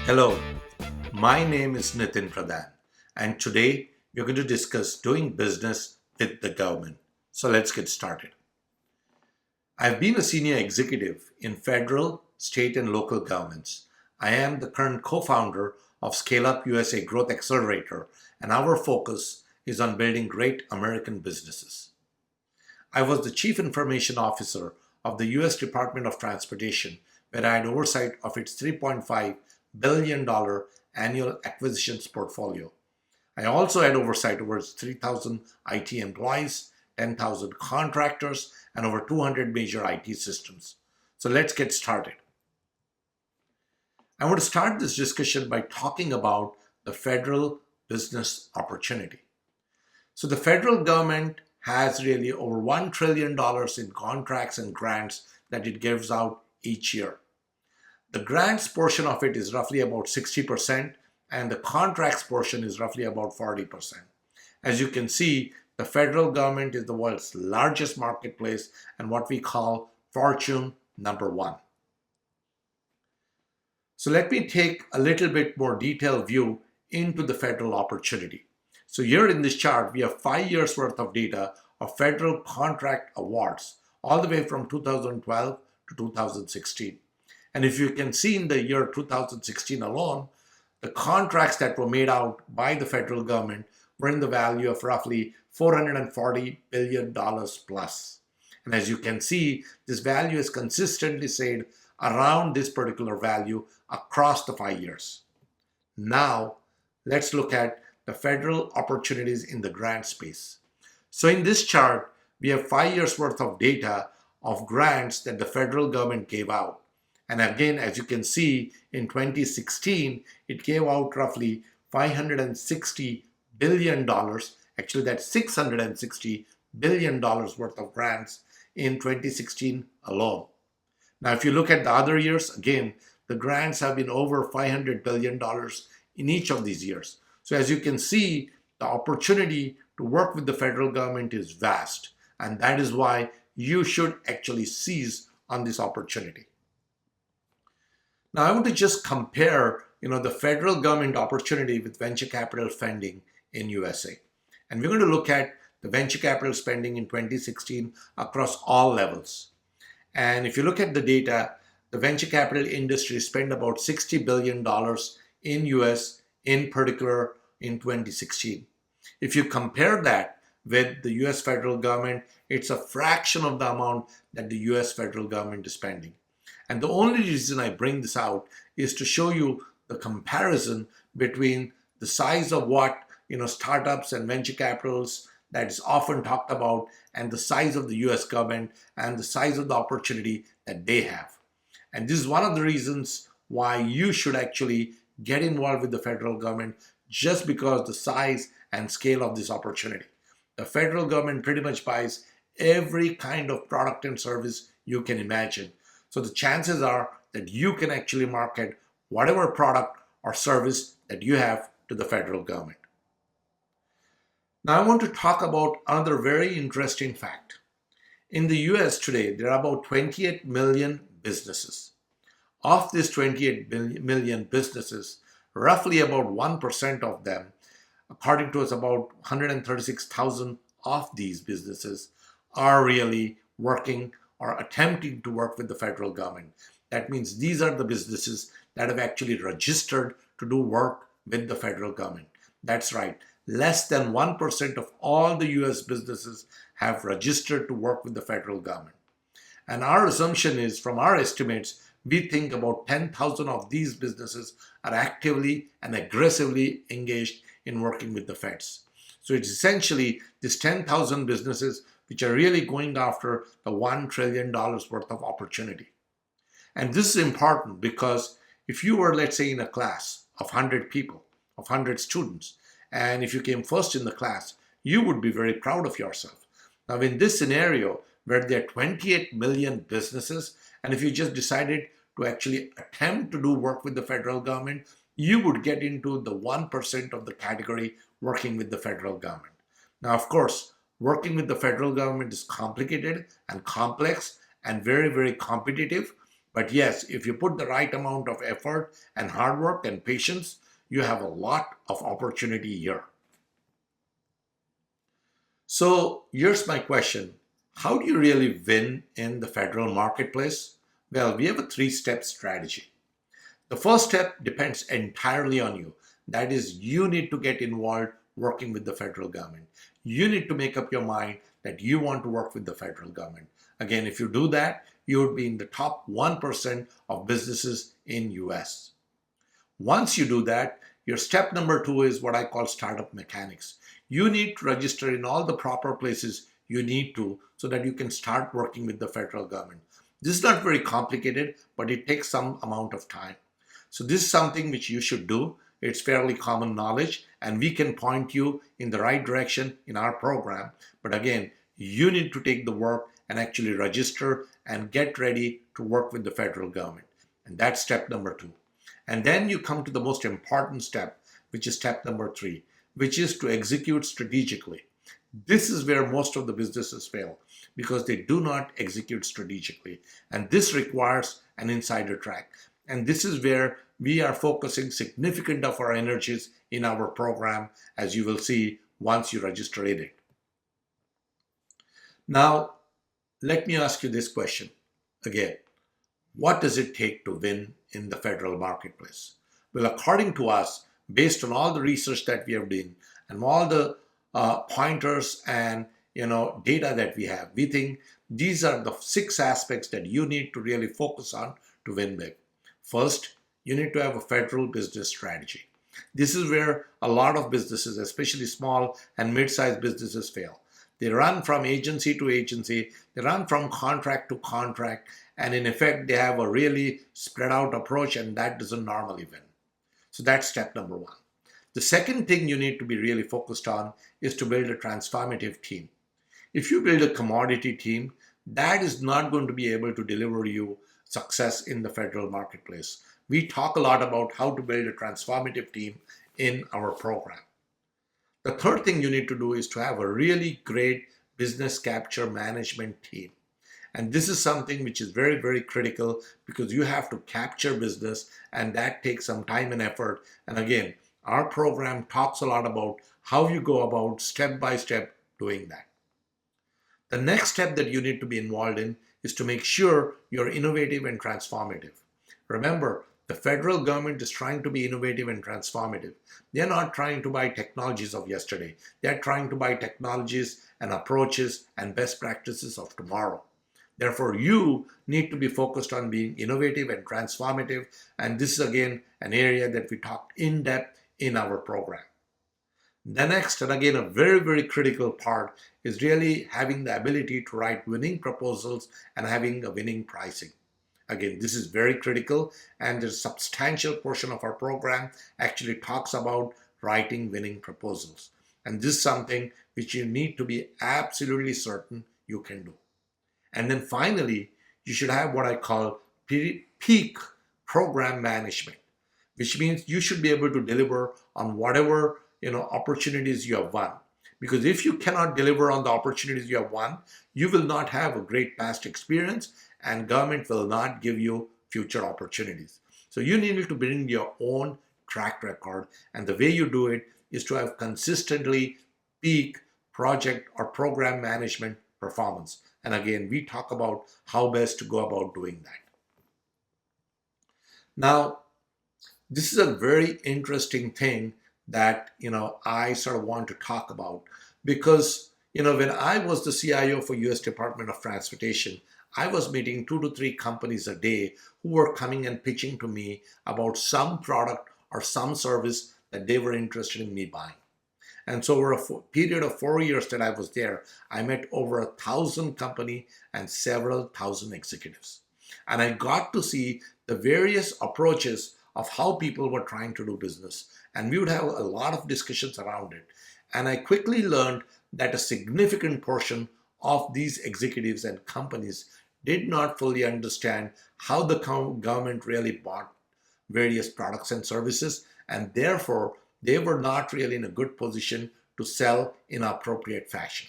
Hello, my name is Nitin Pradhan, and today we're going to discuss doing business with the government. So let's get started. I've been a senior executive in federal, state, and local governments. I am the current co founder of Scale Up USA Growth Accelerator, and our focus is on building great American businesses. I was the Chief Information Officer of the US Department of Transportation, where I had oversight of its $3.5 billion annual acquisitions portfolio. I also had oversight over its 3,000 IT employees, 10,000 contractors, and over 200 major IT systems. So let's get started. I want to start this discussion by talking about the federal business opportunity. So the federal government has really over $1 trillion in contracts and grants that it gives out each year. The grants portion of it is roughly about 60%, and the contracts portion is roughly about 40%. As you can see, the federal government is the world's largest marketplace and what we call Fortune number one. So let me take a little bit more detailed view into the federal opportunity. So here in this chart, we have 5 years worth of data of federal contract awards, all the way from 2012 to 2016. And if you can see in the year 2016 alone, the contracts that were made out by the federal government were in the value of roughly $440 billion plus. And as you can see, this value is consistently stayed around this particular value across the 5 years. Now, let's look at the federal opportunities in the grant space. So in this chart, we have 5 years worth of data of grants that the federal government gave out. And again, as you can see, in 2016, it gave out roughly $560 billion. Actually, that's $660 billion worth of grants in 2016 alone. Now, if you look at the other years, again, the grants have been over $500 billion in each of these years. So as you can see, the opportunity to work with the federal government is vast. And that is why you should actually seize on this opportunity. Now, I want to just compare, the federal government opportunity with venture capital funding in USA. And we're going to look at the venture capital spending in 2016 across all levels. And if you look at the data, the venture capital industry spent about $60 billion in US in particular in 2016. If you compare that with the US federal government, it's a fraction of the amount that the US federal government is spending. And the only reason I bring this out is to show you the comparison between the size of what startups and venture capitals that is often talked about and the size of the US government and the size of the opportunity that they have. And this is one of the reasons why you should actually get involved with the federal government, just because the size and scale of this opportunity. The federal government pretty much buys every kind of product and service you can imagine. So the chances are that you can actually market whatever product or service that you have to the federal government. Now I want to talk about another very interesting fact. In the US today, there are about 28 million businesses. Of these 28 million businesses, roughly about 1% of them, according to us, about 136,000 of these businesses are really working or attempting to work with the federal government. That means these are the businesses that have actually registered to do work with the federal government. That's right, less than 1% of all the US businesses have registered to work with the federal government. And our assumption is, from our estimates, we think about 10,000 of these businesses are actively and aggressively engaged in working with the feds. So it's essentially these 10,000 businesses which are really going after the $1 trillion worth of opportunity. And this is important because if you were, let's say, in a class of 100 people, of 100 students, and if you came first in the class, you would be very proud of yourself. Now, in this scenario, where there are 28 million businesses, and if you just decided to actually attempt to do work with the federal government, you would get into the 1% of the category working with the federal government. Now, of course, working with the federal government is complicated and complex and very, very competitive. But yes, if you put the right amount of effort and hard work and patience, you have a lot of opportunity here. So here's my question. How do you really win in the federal marketplace? Well, we have a three-step strategy. The first step depends entirely on you. That is, you need to get involved working with the federal government. You need to make up your mind that you want to work with the federal government. Again, if you do that, you would be in the top 1% of businesses in US. Once you do that, your step number two is what I call startup mechanics. You need to register in all the proper places you need to so that you can start working with the federal government. This is not very complicated, but it takes some amount of time. So this is something which you should do. It's fairly common knowledge, and we can point you in the right direction in our program. But again, you need to take the work and actually register and get ready to work with the federal government. And that's step number two. And then you come to the most important step, which is step number three, which is to execute strategically. This is where most of the businesses fail because they do not execute strategically. And this requires an insider track. And this is where we are focusing significant of our energies in our program, as you will see once you register in it. Now, let me ask you this question again. What does it take to win in the federal marketplace? Well, according to us, based on all the research that we have done and all the pointers and data that we have, we think these are the 6 aspects that you need to really focus on to win big. First, you need to have a federal business strategy. This is where a lot of businesses, especially small and mid-sized businesses, fail. They run from agency to agency, they run from contract to contract, and in effect, they have a really spread out approach, and that doesn't normally win. So that's step number one. The second thing you need to be really focused on is to build a transformative team. If you build a commodity team, that is not going to be able to deliver you success in the federal marketplace. We talk a lot about how to build a transformative team in our program. The third thing you need to do is to have a really great business capture management team. And this is something which is very, very critical because you have to capture business, and that takes some time and effort. And again, our program talks a lot about how you go about step by step doing that. The next step that you need to be involved in is to make sure you're innovative and transformative. Remember, the federal government is trying to be innovative and transformative. They're not trying to buy technologies of yesterday. They're trying to buy technologies and approaches and best practices of tomorrow. Therefore, you need to be focused on being innovative and transformative. And this is again an area that we talked in depth in our program. The next, and again a very, very critical part, is really having the ability to write winning proposals and having a winning pricing. Again, this is very critical, and a substantial portion of our program actually talks about writing winning proposals. And this is something which you need to be absolutely certain you can do. And then finally, you should have what I call peak program management, which means you should be able to deliver on whatever opportunities you have won. Because if you cannot deliver on the opportunities you have won, you will not have a great past experience, and government will not give you future opportunities. So you need to bring your own track record, and the way you do it is to have consistently peak project or program management performance. And again, we talk about how best to go about doing that. Now, this is a very interesting thing that I sort of want to talk about, because when I was the CIO for US Department of Transportation, I was meeting 2 to 3 companies a day who were coming and pitching to me about some product or some service that they were interested in me buying. And so over a period of 4 years that I was there, I met over 1,000 companies and several thousand executives. And I got to see the various approaches of how people were trying to do business. And we would have a lot of discussions around it. And I quickly learned that a significant portion of these executives and companies did not fully understand how the government really bought various products and services, and therefore they were not really in a good position to sell in appropriate fashion.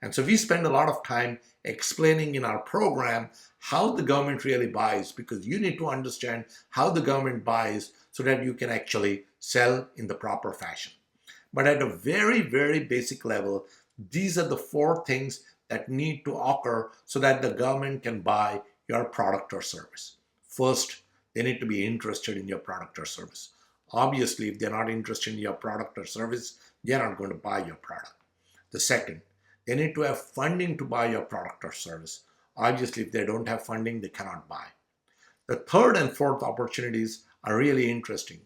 And so we spend a lot of time explaining in our program how the government really buys, because you need to understand how the government buys so that you can actually sell in the proper fashion. But at a very, very basic level, these are the four things that need to occur so that the government can buy your product or service. First, they need to be interested in your product or service. Obviously, if they're not interested in your product or service, they're not going to buy your product. The second, they need to have funding to buy your product or service. Obviously, if they don't have funding, they cannot buy. The third and fourth opportunities are really interesting.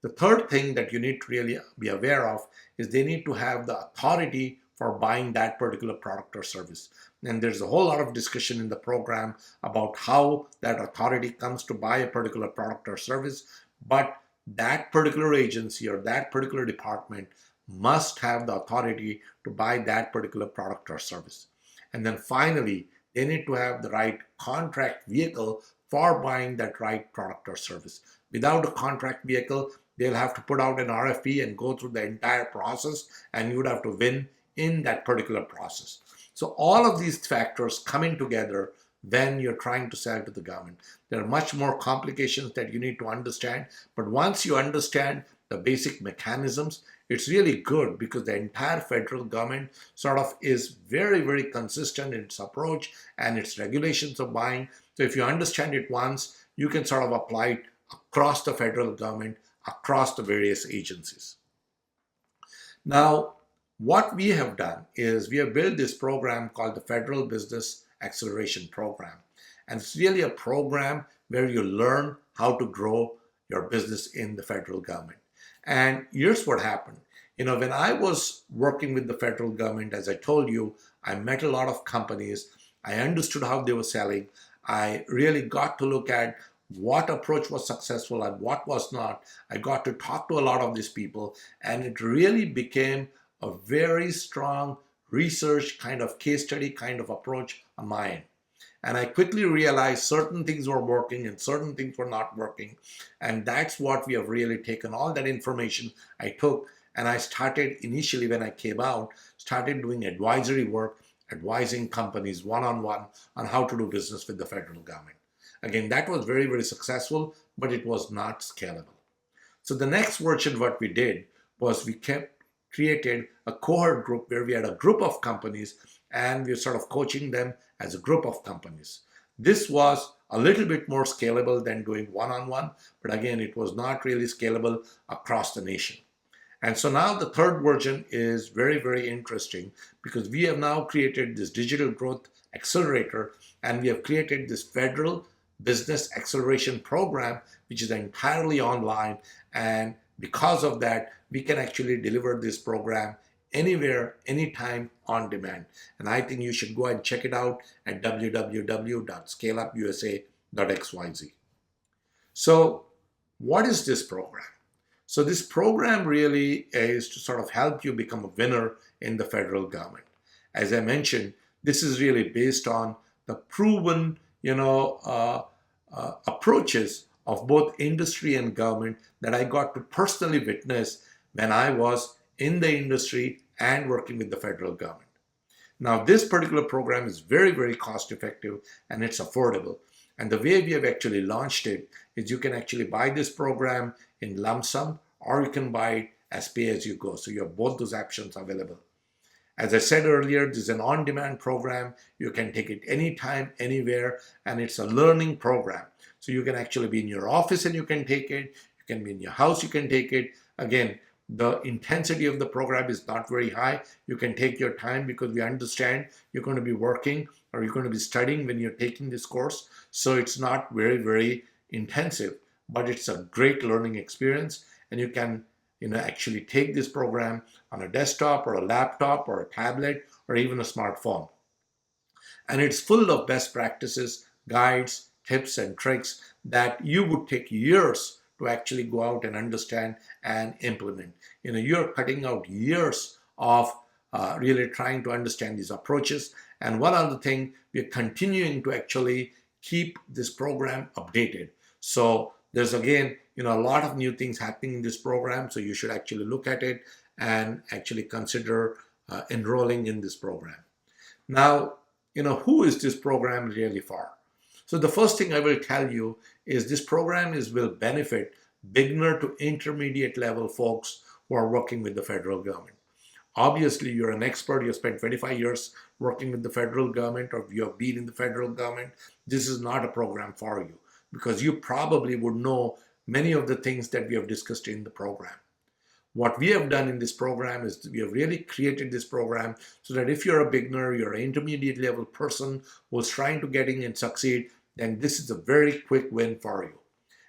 The third thing that you need to really be aware of is they need to have the authority for buying that particular product or service. And there's a whole lot of discussion in the program about how that authority comes to buy a particular product or service, but that particular agency or that particular department must have the authority to buy that particular product or service. And then finally, they need to have the right contract vehicle for buying that right product or service. Without a contract vehicle, they'll have to put out an RFP and go through the entire process, and you would have to win in that particular process. So all of these factors coming together when you're trying to sell to the government. There are much more complications that you need to understand, but once you understand the basic mechanisms, it's really good because the entire federal government sort of is very, very consistent in its approach and its regulations of buying. So if you understand it once, you can sort of apply it across the federal government, across the various agencies. Now, what we have done is we have built this program called the Federal Business Acceleration Program. And it's really a program where you learn how to grow your business in the federal government. And here's what happened. When I was working with the federal government, as I told you, I met a lot of companies. I understood how they were selling. I really got to look at what approach was successful and what was not. I got to talk to a lot of these people, and it really became a very strong research kind of case study kind of approach on my end. And I quickly realized certain things were working and certain things were not working. And that's what we have really taken all that information I took. And I started initially when I came out, started doing advisory work, advising companies one-on-one on how to do business with the federal government. Again, that was very, very successful, but it was not scalable. So the next version, what we did was we created a cohort group where we had a group of companies and we were sort of coaching them as a group of companies. This was a little bit more scalable than doing one-on-one, but again, it was not really scalable across the nation. And so now the third version is very, very interesting because we have now created this digital growth accelerator, and we have created this federal business acceleration program, which is entirely online. And because of that, we can actually deliver this program anywhere, anytime, on demand. And I think you should go and check it out at www.scaleupusa.xyz. So what is this program? So this program really is to sort of help you become a winner in the federal government. As I mentioned, this is really based on the proven, approaches of both industry and government that I got to personally witness when I was in the industry and working with the federal government. Now, this particular program is very, very cost effective and it's affordable. And the way we have actually launched it is you can actually buy this program in lump sum, or you can buy it as pay as you go. So you have both those options available. As I said earlier, this is an on-demand program. You can take it anytime, anywhere, and it's a learning program. So you can actually be in your office and you can take it. You can be in your house, you can take it. Again, the intensity of the program is not very high. You can take your time because we understand you're going to be working or you're going to be studying when you're taking this course. So it's not very, very intensive, but it's a great learning experience. And you can actually take this program on a desktop or a laptop or a tablet or even a smartphone. And it's full of best practices, guides, tips, and tricks that you would take years to actually go out and understand and implement. You're cutting out years of really trying to understand these approaches. And one other thing, we're continuing to actually keep this program updated. So there's again, a lot of new things happening in this program. So you should actually look at it and actually consider enrolling in this program. Now, who is this program really for? So the first thing I will tell you is this program will benefit beginner to intermediate level folks who are working with the federal government. Obviously, you're an expert, you spent 25 years working with the federal government, or you have been in the federal government. This is not a program for you because you probably would know many of the things that we have discussed in the program. What we have done in this program is we have really created this program so that if you're a beginner, you're an intermediate level person who's trying to get in and succeed, then this is a very quick win for you.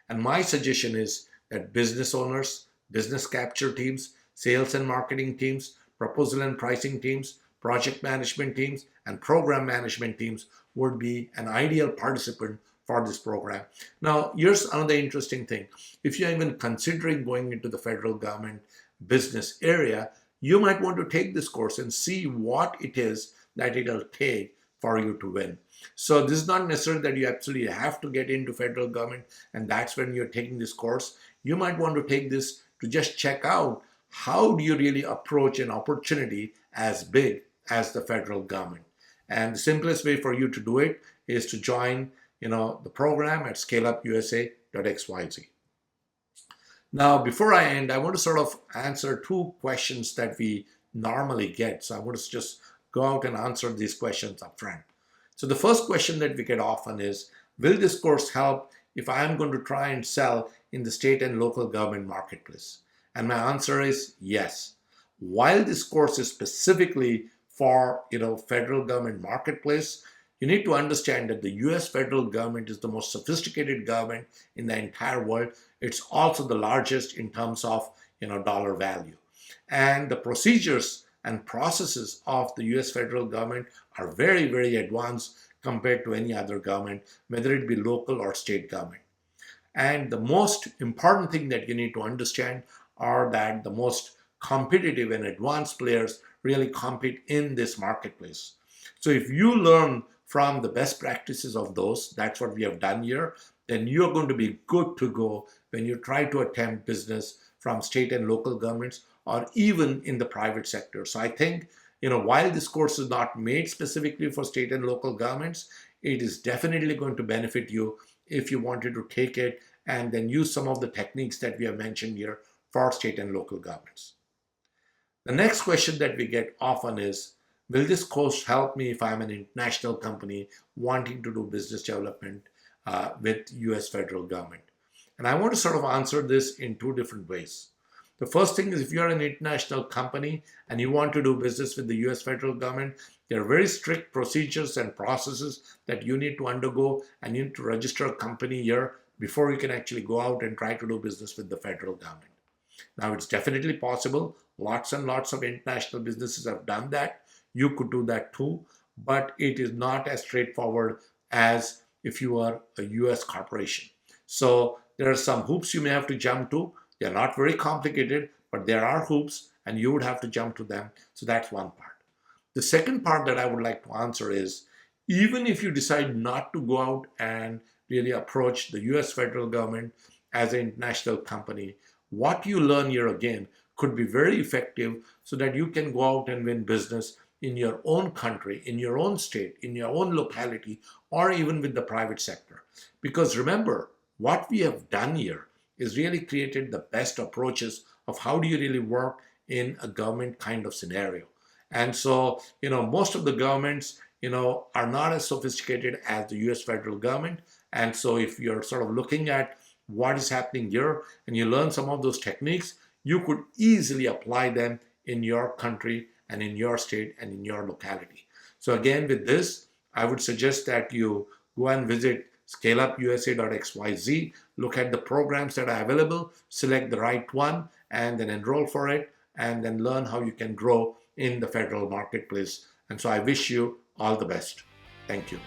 And my suggestion is that business owners, business capture teams, sales and marketing teams, proposal and pricing teams, project management teams, and program management teams would be an ideal participant for this program. Now, here's another interesting thing. If you're even considering going into the federal government business area, you might want to take this course and see what it is that it'll take for you to win. So this is not necessarily that you absolutely have to get into federal government and that's when you're taking this course. You might want to take this to just check out how do you really approach an opportunity as big as the federal government. And the simplest way for you to do it is to join the program at scaleupusa.xyz. Now, before I end, I want to sort of answer two questions that we normally get. So I want to just go out and answer these questions up front. So the first question that we get often is, will this course help if I'm going to try and sell in the state and local government marketplace? And my answer is yes. While this course is specifically for federal government marketplace, you need to understand that the US federal government is the most sophisticated government in the entire world. It's also the largest in terms of dollar value. And the procedures and processes of the US federal government are very, very advanced compared to any other government, whether it be local or state government. And the most important thing that you need to understand are that the most competitive and advanced players really compete in this marketplace. So if you learn from the best practices of those, that's what we have done here, then you're going to be good to go when you try to attempt business from state and local governments or even in the private sector. So I think, while this course is not made specifically for state and local governments, it is definitely going to benefit you if you wanted to take it and then use some of the techniques that we have mentioned here for state and local governments. The next question that we get often is, will this course help me if I'm an international company wanting to do business development with US federal government? And I want to sort of answer this in two different ways. The first thing is, if you're an international company and you want to do business with the US federal government, there are very strict procedures and processes that you need to undergo, and you need to register a company here before you can actually go out and try to do business with the federal government. Now, it's definitely possible. Lots and lots of international businesses have done that. You could do that too, but it is not as straightforward as if you are a US corporation. So there are some hoops you may have to jump to. They're not very complicated, but there are hoops and you would have to jump to them. So that's one part. The second part that I would like to answer is, even if you decide not to go out and really approach the US federal government as an international company, what you learn here again could be very effective so that you can go out and win business in your own country, in your own state, in your own locality, or even with the private sector. Because remember, what we have done here is really created the best approaches of how do you really work in a government kind of scenario. And so, most of the governments, are not as sophisticated as the US federal government. And so if you're sort of looking at what is happening here and you learn some of those techniques, you could easily apply them in your country and in your state and in your locality. So again, with this, I would suggest that you go and visit scaleupusa.xyz, look at the programs that are available, select the right one, and then enroll for it, and then learn how you can grow in the federal marketplace. And so I wish you all the best. Thank you.